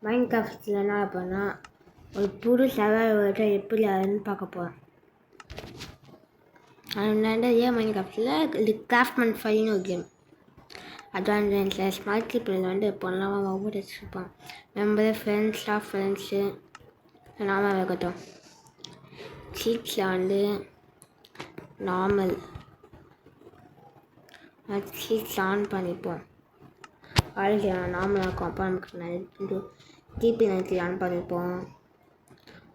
Mind கிராஃப்டில் என்ன பண்ணால் ஒரு புது சர்வைவரை எப்படி அதுன்னு பார்க்க போகிறேன். அதனால மைண்ட் கிராஃப்டில் இது கிராஃப்ட்மேன் 5ன்னு ஒரு கேம். அட்வான்ஸ் ஸ்மார்ட் வந்து பொண்ணாமல் ஒவ்வொரு வச்சுருப்பான். மெம்பர் ஃப்ரெண்ட்ஸு நாம இருக்கட்டும். சீட்ஸில் வந்து நார்மல் சீட்ஸ் ஆன் பண்ணிப்போம். ஆல்ரெடி நார்மலாக இருக்கும். அப்போ நமக்கு ஜிபி நைட்டி ஆன் பண்ணிப்போம்.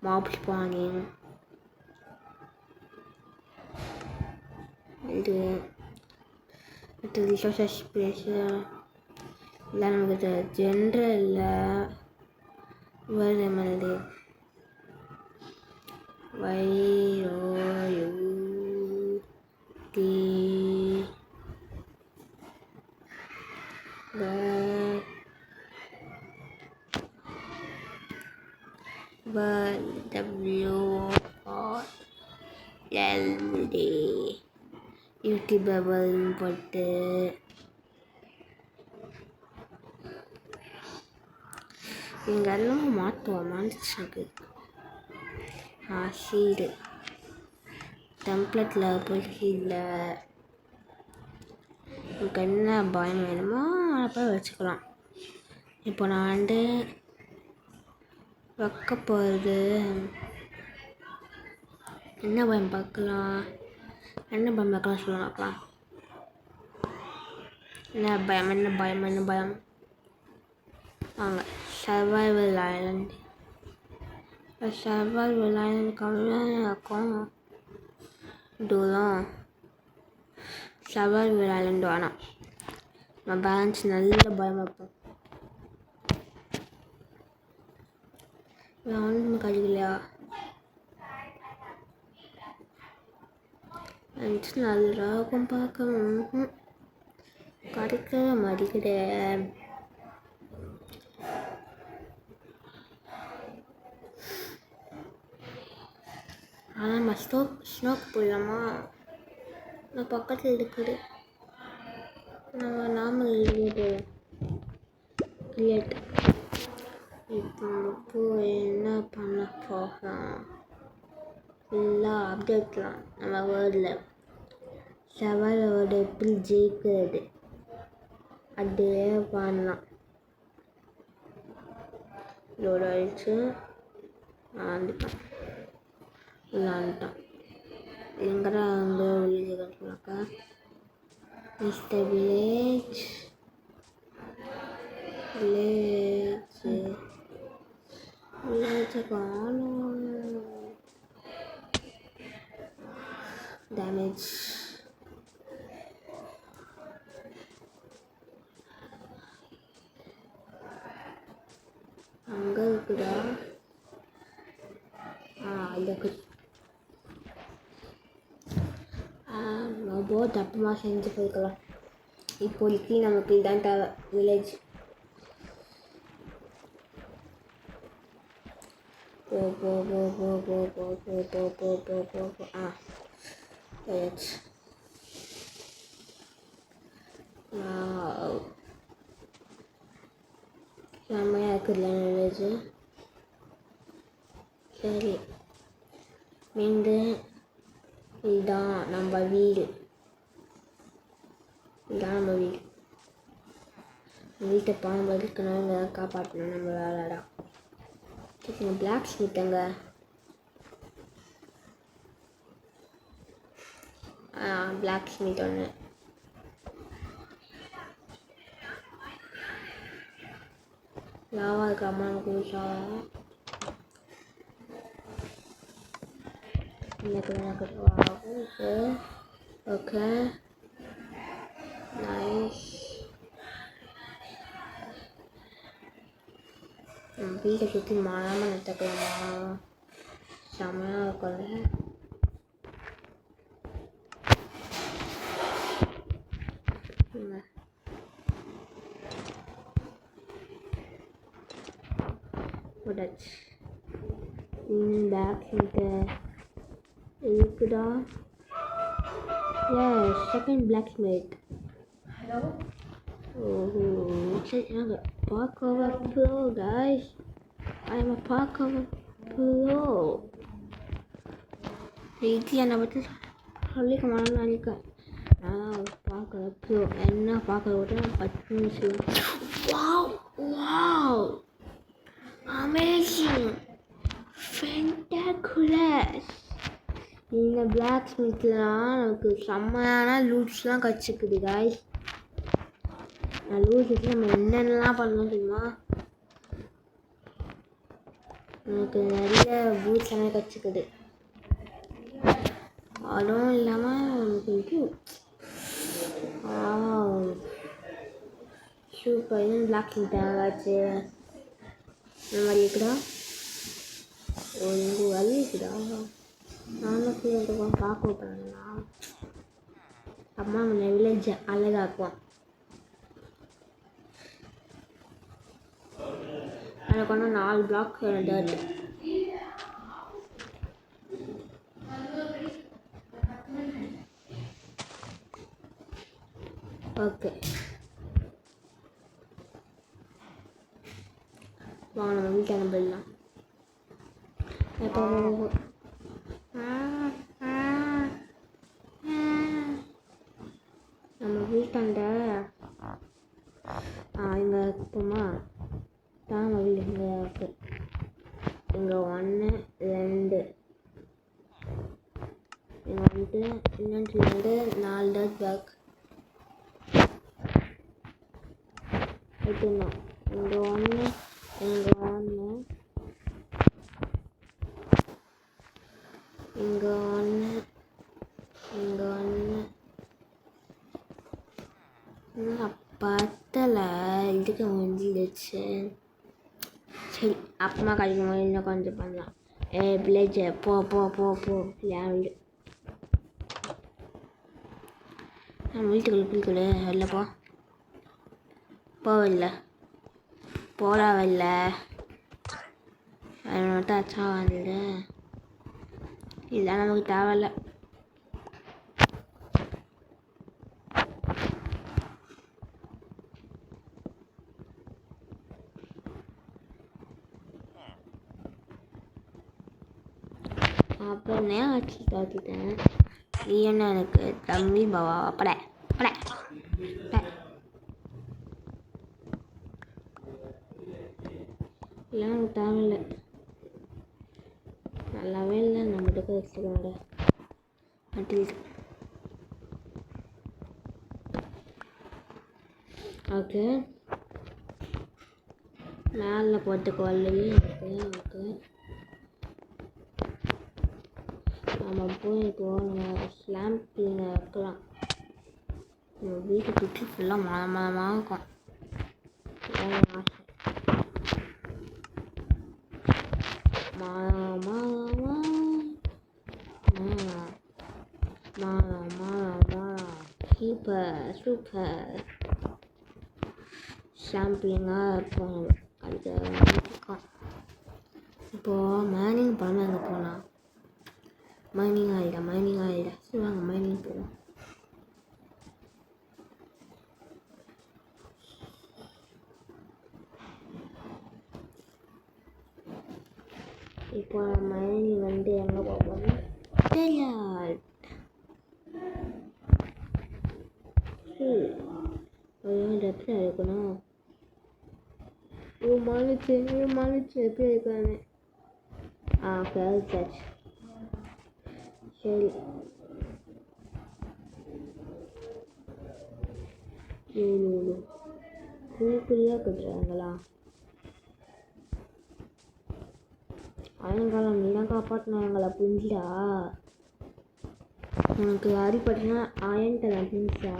மாப் ஸ்பானிங் இது ரிசோர்ஸஸ் ஸ்பேஸு இல்லை நமக்கு ஜென்ரலில் வேறு மாதிரி யூடியூபர் போட்டு இங்கெல்லாம் மாற்றுவோம். மாந்துச்சுக்கு ஷீல்டு டெம்ப்ளேட்டில் போய் ஷீல்டில் எனக்கு என்ன பயம் வேணுமோ அப்போ வச்சுக்கலாம். இப்போ நான் வந்து வைக்க போகிறது என்ன பயம் பார்க்கலாம். சொல்லலாம். என்ன பயம் வாங்க. சர்வைவல் ஐலண்ட் கம்மியாக இருக்கும். தூரம் சர்வைவல் ஐலண்ட் வேணாம். நான் பேலன்ஸ் நல்ல பயமாக இருப்பேன். ஒன்றும் கிடைக்கலையா? நல்லா இருக்கும் பார்க்க. கிடைக்க மாட்டேங்குது. ஆனால் நம்ம ஸ்னோக்கு போயிடலாமா? நான் பக்கத்தில் இருக்குது. நம்ம நார்மல் போயிடலாம். கிரியேட் இப்போ என்ன பண்ண போகிறோம்? ஃபுல்லாக அப்டேட்லாம் நம்ம வேர்டில் சவாலோட எப்படி ஜெயிக்கிறது அப்படியே பண்ணலாம். லோட் ஆயிடுச்சு. விளாண்டுட்டான். எங்கடா அங்கே வில்லேஜ் மிஸ்டர் வில்லேஜ் காணும். டேமேஜ் அங்கே இருக்குதா? அதுக்கு ரொம்ப தப்பமாக செஞ்சு போய்க்கலாம். இப்போதைக்கு நமக்கு இதுதான் தேவை. வில்லேஜ் போ செம்மையாக இருக்குதுல்ல வில்லேஜு. சரி, மீண்டும் இதுதான் நம்ம வீடு. வீட்டை பாம்பு இருக்கணும், காப்பாற்றணும். நம்ம வேலைடா. சரி, பிளாக் ஸ்மித்தங்க. பிளாக் ஸ்மித் ஒன்று. லாவா இருக்காமா நமக்கு விஷயம். Okay nice. வீட்டை சுற்றி மாறாமல் நட்டுக்கலாமா? செம்மையாக இருக்கும். பேக் இருக்குதா? Second block Smith. ஓஹோ சரி, parkour pro, guys. I'm a parkour pro. இது என்னை பற்றி சொல்லிக்க மாட்டேன்னு நினைக்கிறேன். நான் பார்க்குற ப்ரோ என்ன பார்க்குற விட்டு 10 நிமிஷம். Wow wow amazing fantacular. இந்த பிளாக் ஸ்மித்லாம் நமக்கு செம்மையான லூட்ஸ்லாம் கிடச்சிக்குது காய்ஸ். நான் லூட்ஸ் வச்சு நம்ம என்னென்னலாம் பண்ணணும் தெரியுமா? எனக்கு நிறைய பூட்ஸ் எல்லாம் கிடச்சிக்குது. அதுவும் இல்லாமல் நமக்கு சூப்பர். இன்னும் பிளாக் ஸ்மித் ஆச்சு இந்த மாதிரி இருக்குதா? எங்கள் வழி இருக்குதா? நானும் ஃப்ரீயாக பார்க்க விட்டாங்கன்னா அம்மா நம்ம வில்லேஜ் அழகாக்குவோம். எனக்கு ஒன்று 4 பிளாக் டர்ட். ஓகே வாங்க நம்ம வீட்டான போயிடலாம். எப்போ நம்ம வீட்டாண்ட இங்கே போமா தான் வீடு இங்கே இருக்கு. இங்கே 1 2 இங்கே வந்துட்டு இன்னொன்று 4 டர்ட் பேக் எடுத்துருந்தோம். இங்கே 1 இங்கே 1 இங்கே 1 இங்கே 1 பத்தலை. இதுக்கு வந்துடுச்சு. சரி அப்புறமா கிடைக்கும் போது இன்னும் கொஞ்சம் பண்ணலாம். வில்லேஜ் போ போ போ போ என் வீடு. நான் வீட்டுக்குள்ளே பிடிக்கல. வெளில போ போவில்ல போடாவில்ல. அது மட்டும் அச்சா வந்து இதெல்லாம் நமக்கு தேவையில்ல. அப்புறம் நேரம் வச்சு பார்த்துட்டேன். நீ என்ன எனக்கு தம்பி பாவா பட பட எல்லாம் எனக்கு தேவையில்லை. நல்லாவே இல்லை. நம்மகிட்ட வச்சுக்கோங்க அட்லீஸ்ட். ஓகே மேலே போகிறதுக்கு வல்லவே இருக்கு. ஓகே நம்ம போய் இப்போ நம்ம ஸ்லாம்பிங்க வைக்கலாம். நம்ம வீட்டை சுற்றி ஃபுல்லாக மலமலமாக இருக்கும். சூப்பர் சூப்பர் சாம்பிளிங்காக இருக்கும். அதுக்கு இருக்கும். இப்போது மைனிங் பண்ண அங்கே போனால் மைனிங் ஆகிடா சரி வாங்க மைனிங் போவோம். இப்போ மைனிங் வந்து எங்கே போகணும் தெரியாது. எப்படி இருக்கணும்? மனுச்சு எப்படி இருக்கானு கழிச்சாச்சு. சரி குழியாக கட்டுறாங்களா? அயங்காலம் நீதான் காப்பாற்றினா எங்களை புரிஞ்சுடா. உனக்கு அடிப்பட்டுனா அயன் தரேன் புரிஞ்சா?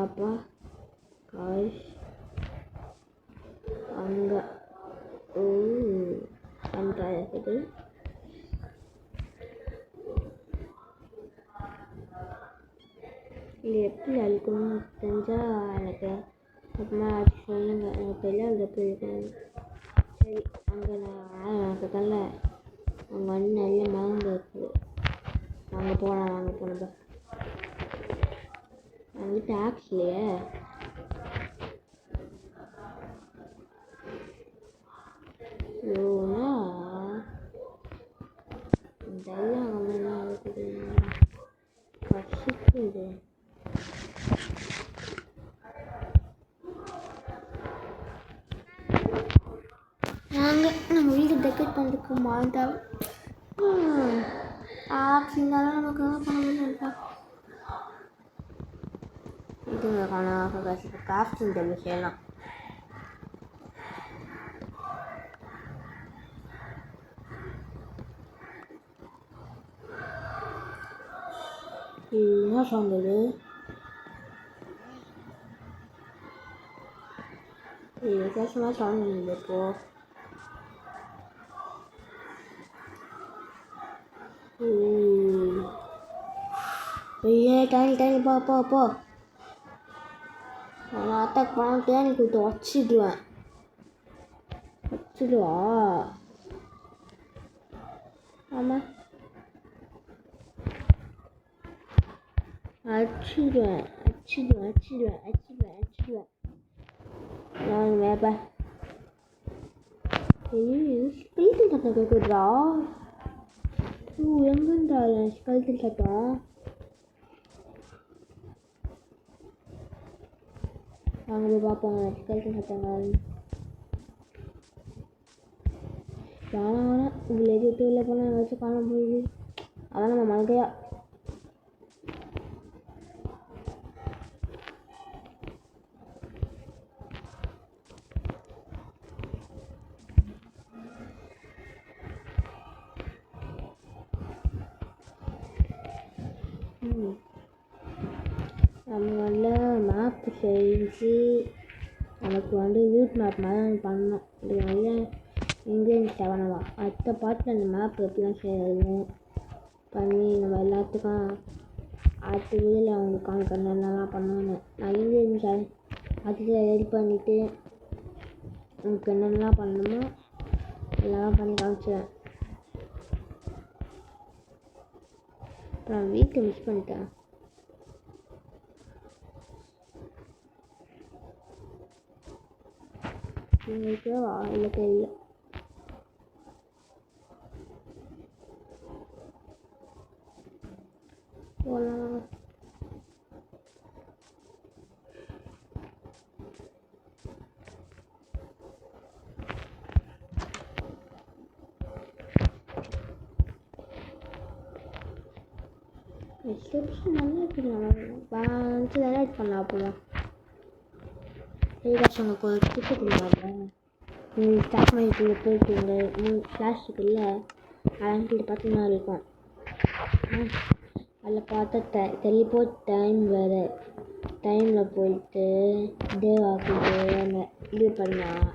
அப்பா காய்ஸ் அங்கே அந்த இருக்குது. இது எப்படி அழிக்கணும்னு தெரிஞ்சால் எனக்கு அப்புறமா சொல்லுங்கள். எனக்கு தெரியாது எப்படி இருக்கணும். சரி அங்கே நான் எனக்கு தரல. அங்கே வந்து நிறைய மரங்கள் இருக்குது. நாங்கள் போனோம். நாங்கள் வீட்டு ஆக்ஸ்லையே நம்ம வீடு டெக்கரேட் பண்ணுறதுக்கு மாட்டால் இருந்தாலும் நமக்கு பண்ண முடியல. இதுக்கான கிராஃப்ட் இன்டர்வியூ செய்யலாம். என்ன சொன்னது வித்தியாசமாக சொன்னது இப்போ டேனி போ நான் அட்டாக் பண்ண டேனி கொடுத்து வச்சிடுவா ஆமாம் அடிச்சிடுவேன் நான் வேப்ப ஸ்கெல்டன் சத்தம் கேட்குதுடா. எங்கேண்டா ஸ்கெல்டன் சத்தம்? நாங்கள் போய் பார்ப்போம் ஸ்கெல்டன் சத்தங்கள். வேணாம் இதில் எது இல்லை போனால் ஏதாச்சும் காண போகுது. அதான் நம்ம மங்கையா நம்ம மேப்பு செஞ்சு நமக்கு ரூட் மேப் மாதிரி பண்ணணும். இதனால இங்கேருந்து செவனவா அடுத்த பாட்டில் அந்த மேப் எப்படிலாம் செய்யணும் பண்ணி நம்ம எல்லாத்துக்கும் அடுத்த வீடியோவில் அவங்களுக்கு காமிக்கணும் என்னெல்லாம் பண்ணணும். நான் இங்கேருந்து அதுக்கு ரெடி பண்ணிவிட்டு உங்களுக்கு என்னென்னலாம் பண்ணணுமோ எல்லாம் பண்ணி காமிச்சிடுவேன். நான் வீட்டை மிஸ் பண்ணிட்டேன். உங்களுக்கு இல்லை தெரியல. போகலாம் டிஸ்கிரிப்ஷன் நல்லா இருக்குது. பேங்க்ஸ் டெலீட் பண்ணலாம். அப்போலாம் உங்களுக்கு ஒரு டிப்பு கொடுங்க. நீங்கள் ஸ்டாக் பண்ணிட்டு போயிட்டீங்க 3 ஃப்ளாஷ் இருக்குல்ல அங்கிட்டு பார்த்தீங்கன்னா இருக்கும். அதில் பார்த்தா டெலிபோர்ட் டைம் வேறு டைமில் போயிட்டு டே ஆக்கிட்டு இது பண்ணால்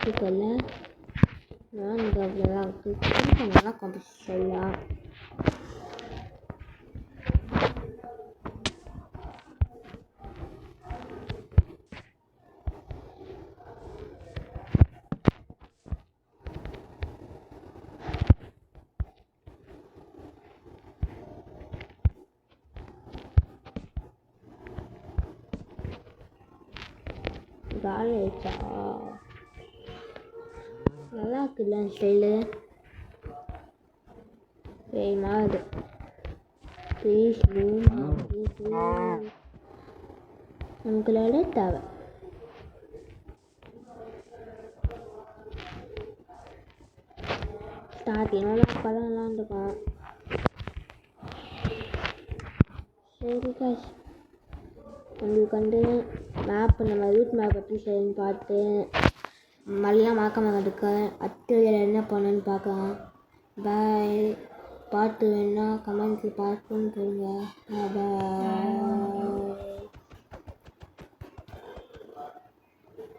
சூப்பரில் நான் இங்கே அவ்வளோதான் நல்லா காம்பஸ் சொல்லலாம். காலி ஆயிடுச்சா? நல்லா இருக்குல்ல ஸ்டைலு. மாறுது ப்ளீஸ் நமக்கு விளையாட தேவை. ஸ்டார்டிங்கில் அப்போதான் விளாண்டுருக்கோம். சரி காஷ் உங்களுக்கு மேப் நம்ம ரூட் மேப் எப்படி செய்யணும்னு பார்த்து மறுபடியும் மறக்காம இருக்கேன். அடுத்த என்ன பண்ணணுன்னு பார்க்கலாம். பாய். பாட்டு வேணுன்னா கமெண்ட்ஸில் பார்த்துன்னு போடுங்க. பாய்.